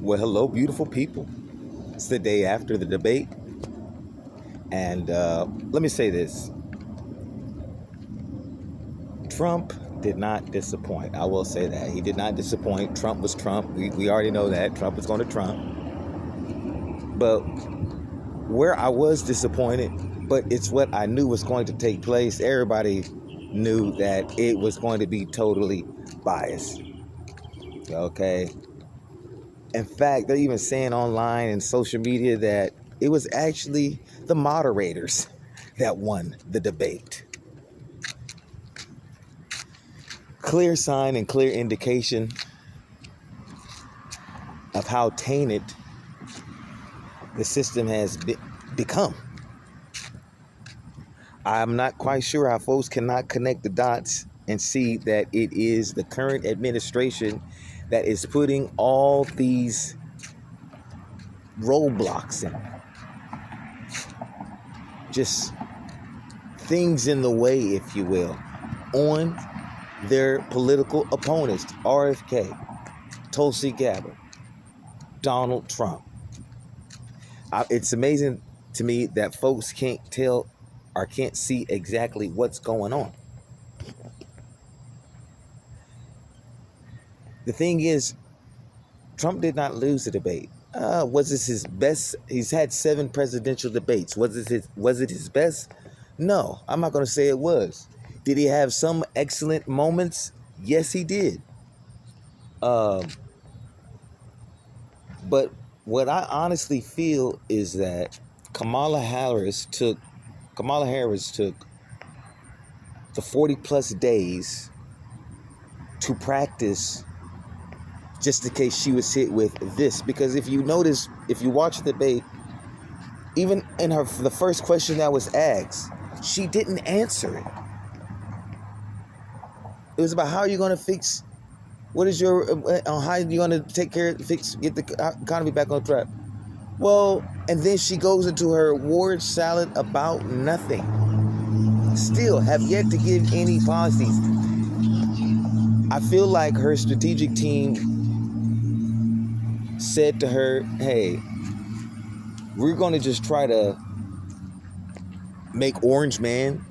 Well, hello, beautiful people. It's the day after the debate. And let me say this Trump did not disappoint. I will say that. He did not disappoint. Trump was Trump. We already know that. Trump was going to Trump. But where I was disappointed, but it's what I knew was going to take place, everybody knew that it was going to be totally biased. Okay? In fact, they're even saying online and social media that it was actually the moderators that won the debate. Clear sign and clear indication of how tainted the system has become. I'm not quite sure how folks cannot connect the dots and see that it is the current administration that is putting all these roadblocks in. Just things in the way, if you will, on their political opponents. RFK, Tulsi Gabbard, Donald Trump. It's amazing to me that folks can't tell or can't see exactly what's going on. The thing is, Trump did not lose the debate. Was this his best? He's had 7 presidential debates. Was it his best? No, I'm not going to say it was. Did he have some excellent moments? Yes, he did. But what I honestly feel is that Kamala Harris took the 40 plus days to practice just in case she was hit with this. Because if you notice, if you watch the debate, even in the first question that was asked, she didn't answer it. It was about how are you going to fix, what is your, how are you going to take care of, get the economy back on track? Well, and then she goes into her word salad about nothing. Still have yet to give any policies. I feel like her strategic team said to her, hey, we're going to just try to make Orange Man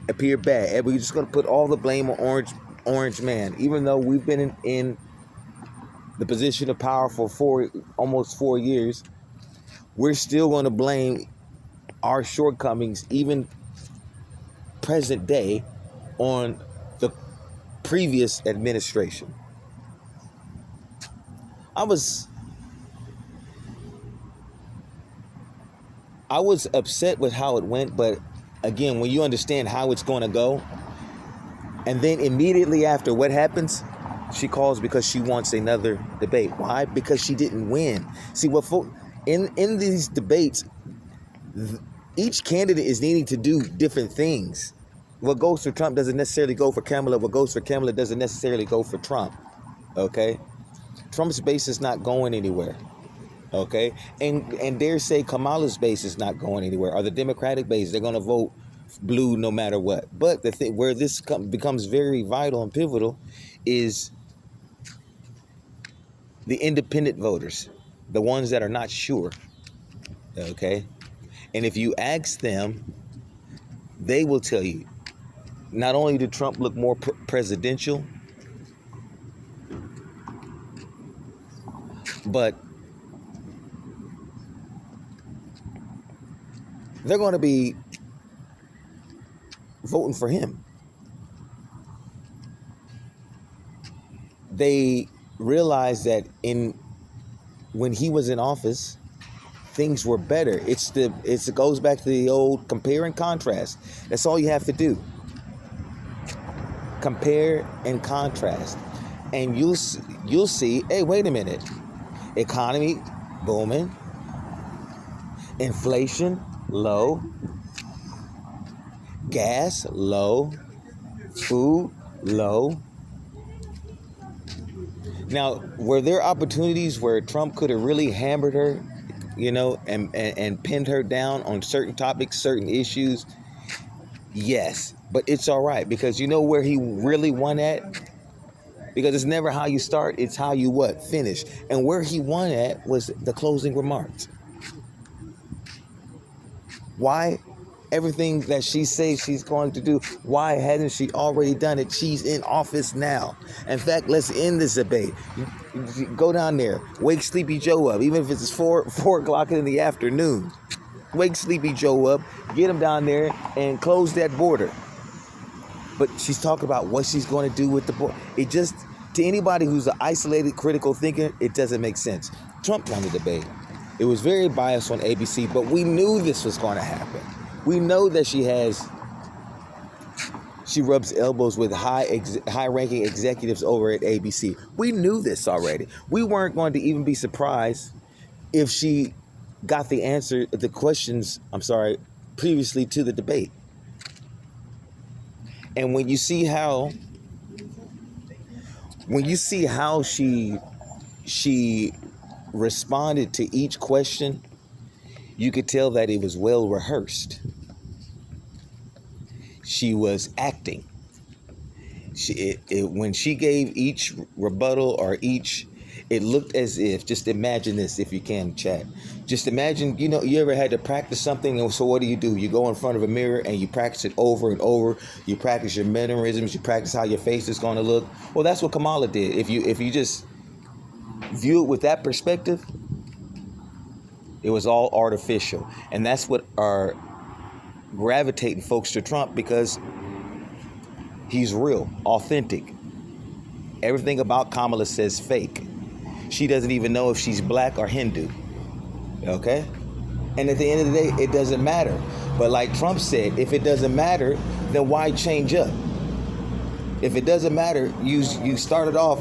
appear bad. And we're just going to put all the blame on Orange Man. Even though we've been in the position of power for almost 4 years, we're still going to blame our shortcomings, even present day, on the previous administration. I was upset with how it went, but again, when you understand how it's going to go, and then immediately after, what happens? She calls because she wants another debate. Why? Because she didn't win. See, in these debates, each candidate is needing to do different things. What goes for Trump doesn't necessarily go for Kamala. What goes for Kamala doesn't necessarily go for Trump. Okay? Trump's base is not going anywhere. Okay? And dare say Kamala's base is not going anywhere. Or the Democratic base, they're going to vote blue no matter what. But the thing where this becomes very vital and pivotal is the independent voters, the ones that are not sure. Okay? And if you ask them, they will tell you, not only did Trump look more presidential, but they're going to be voting for him. They realized that when he was in office, things were better. It goes back to the old compare and contrast. That's all you have to do. Compare and contrast, and you'll see. Hey, wait a minute. Economy booming, inflation low, gas low, food low. Now, were there opportunities where Trump could have really hammered her, and pinned her down on certain topics, certain issues? Yes, but it's all right, because you know where he really won at? Because it's never how you start, it's how you what? Finish. And where he won at was the closing remarks. Why? Everything that she says she's going to do, why hasn't she already done it? She's in office now. In fact, let's end this debate. Go down there, wake Sleepy Joe up, even if it's 4 o'clock in the afternoon. Wake Sleepy Joe up, get him down there, and close that border. But she's talking about what she's going to do with the border. It just, to anybody who's an isolated critical thinker, it doesn't make sense. Trump won the debate. It was very biased on ABC, but we knew this was going to happen. We know that she rubs elbows with high-ranking executives over at ABC. We knew this already. We weren't going to even be surprised if she got the questions, previously to the debate. And when you see how she responded to each question, you could tell that it was well rehearsed. She was acting. When she gave each rebuttal or it looked as if, just imagine this if you can, chat. Just imagine, you ever had to practice something, and so what do? You go in front of a mirror and you practice it over and over. You practice your mannerisms, you practice how your face is going to look. Well, that's what Kamala did. If you just view it with that perspective, it was all artificial. And that's what are gravitating folks to Trump, because he's real, authentic. Everything about Kamala says fake. She doesn't even know if she's black or Hindu. Okay? And at the end of the day, it doesn't matter. But like Trump said, if it doesn't matter, then why change up? If it doesn't matter, you started off,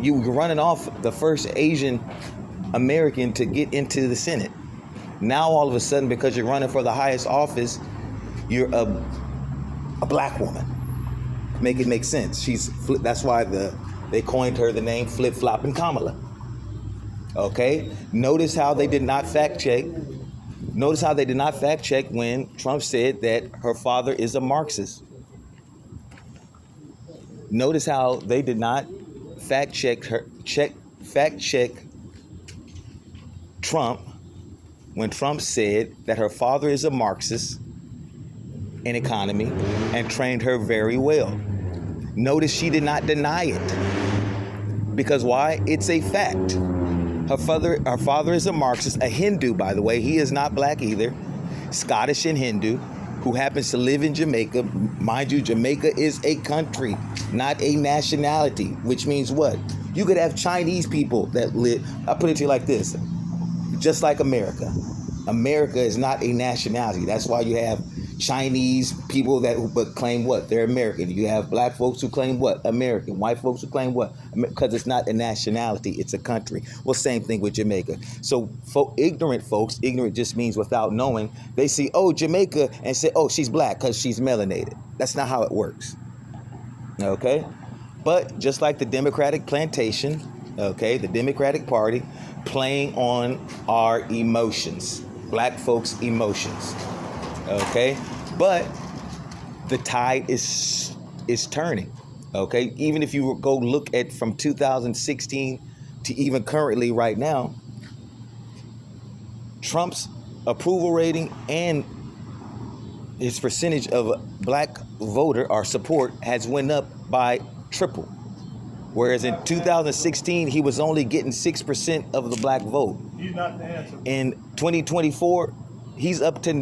you were running off the first Asian American to get into the Senate. Now all of a sudden, because you're running for the highest office, you're a black woman. Make it make sense. That's why they coined her the name Flip-Flopping Kamala. Okay? Notice how they did not fact check. Notice how they did not fact check when Trump said that her father is a Marxist. Notice how they did not fact check Trump when Trump said that her father is a Marxist in economy and trained her very well. Notice she did not deny it. Because why? It's a fact. Her father is a Marxist, a Hindu, by the way. He is not black either. Scottish and Hindu, who happens to live in Jamaica. Mind you, Jamaica is a country, not a nationality, which means what? You could have Chinese people that live, I'll put it to you like this, just like America. America is not a nationality. That's why you have Chinese people that claim what? They're American. You have black folks who claim what? American. White folks who claim what? Because it's not a nationality, it's a country. Well, same thing with Jamaica. So ignorant folks, ignorant just means without knowing, they see, oh, Jamaica, and say, oh, she's black because she's melanated. That's not how it works. Okay? But just like the Democratic plantation, okay, the Democratic Party playing on our emotions, black folks' emotions. Okay, but the tide is turning. Okay, even if you go look at from 2016 to even currently right now, Trump's approval rating and his percentage of black voter or support has went up by triple. Whereas in 2016, he was only getting 6% of the black vote. He's not the answer. In 2024, he's up to,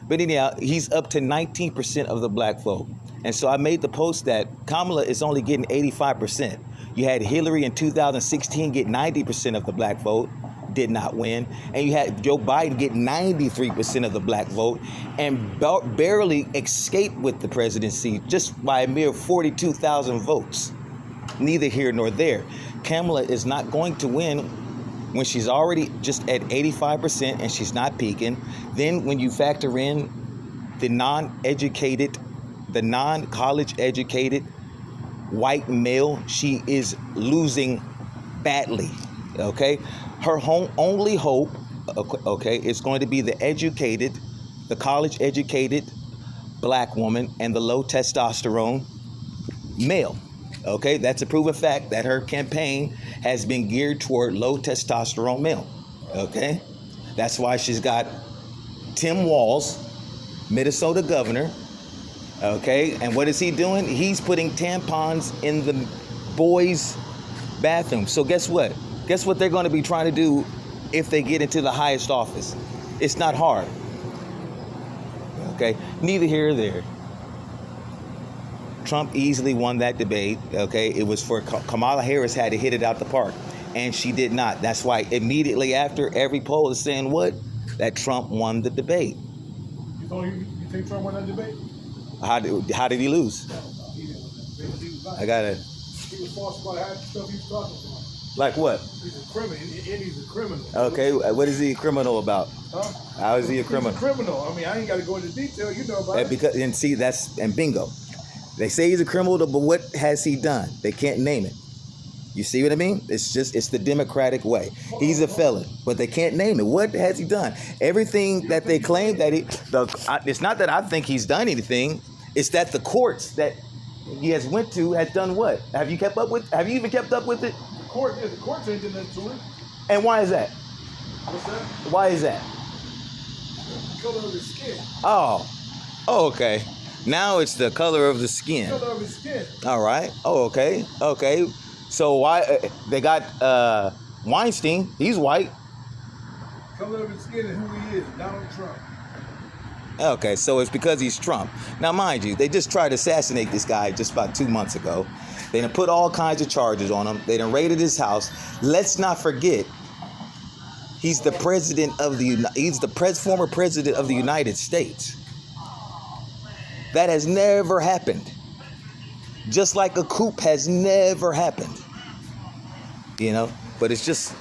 but anyhow, he's up to 19% of the black vote. And so I made the post that Kamala is only getting 85%. You had Hillary in 2016 get 90% of the black vote, did not win. And you had Joe Biden get 93% of the black vote and barely escape with the presidency just by a mere 42,000 votes. Neither here nor there. Kamala is not going to win when she's already just at 85% and she's not peaking. Then when you factor in the non-college educated white male, she is losing badly, okay? Her only hope, okay, is going to be the college educated black woman and the low testosterone male. Okay, that's a proven fact that her campaign has been geared toward low testosterone male. Okay, that's why she's got Tim Walz, Minnesota governor. Okay, and what is he doing? He's putting tampons in the boys' bathroom. So guess what? Guess what they're going to be trying to do if they get into the highest office? It's not hard. Okay, neither here or there. Trump easily won that debate. Okay, it was for Kamala Harris had to hit it out the park, and she did not. That's why immediately after, every poll is saying what? That Trump won the debate. You think Trump won that debate? How did he lose? I gotta. He was false about half the stuff he was talking about. Like what? He's a criminal. He's a criminal. Okay, what is he a criminal about? Huh? How is he a criminal? He's a criminal. I mean, I ain't got to go into detail. You know about it. And see, and bingo. They say he's a criminal, but what has he done? They can't name it. You see what I mean? It's the Democratic way. He's a felon, but they can't name it. What has he done? Everything that they claim that it's not that I think he's done anything. It's that the courts that he has went to has done what? Have you even kept up with it? The courts ain't done that to him. And why is that? What's that? Why is that? The color of his skin. Oh, okay. Now it's the color of the skin. The color of his skin. All right. Oh, okay. Okay. So why they got Weinstein? He's white. Color of his skin and who he is, Donald Trump. Okay, so it's because he's Trump. Now, mind you, they just tried to assassinate this guy just about 2 months ago. They done put all kinds of charges on him. They done raided his house. Let's not forget, he's the former president of the United States. That has never happened. Just like a coup has never happened. You know, but it's just,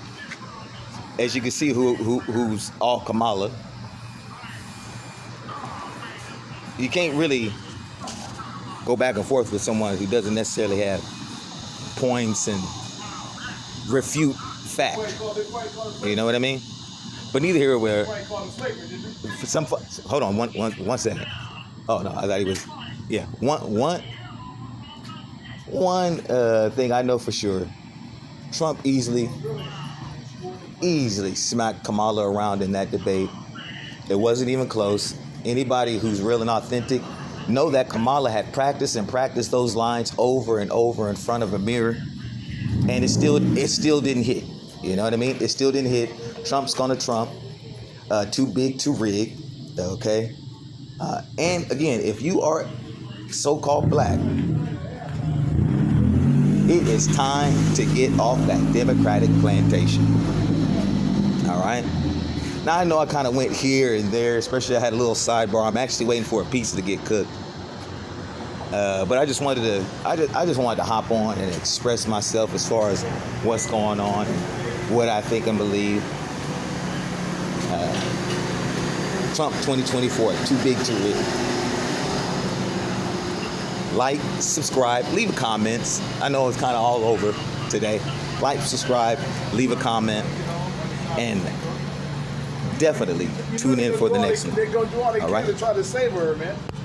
as you can see, who's all Kamala. You can't really go back and forth with someone who doesn't necessarily have points and refute fact. You know what I mean? But neither here or there. Hold on, one second. Oh no, I thought he was. Yeah, one thing I know for sure. Trump easily smacked Kamala around in that debate. It wasn't even close. Anybody who's real and authentic know that Kamala had practiced those lines over and over in front of a mirror, and it still didn't hit. You know what I mean? It still didn't hit. Trump's gonna Trump. Too big to rig. Okay. And again, if you are so-called black, it is time to get off that Democratic plantation. All right. Now I know I kind of went here and there, especially I had a little sidebar. I'm actually waiting for a pizza to get cooked. But I just wanted to hop on and express myself as far as what's going on and what I think and believe. Trump 2024, too big to read. Like, subscribe, leave comments. I know it's kind of all over today. Like, subscribe, leave a comment, and definitely tune in for the next one. They're going to do all they all can right? to try to save her, man.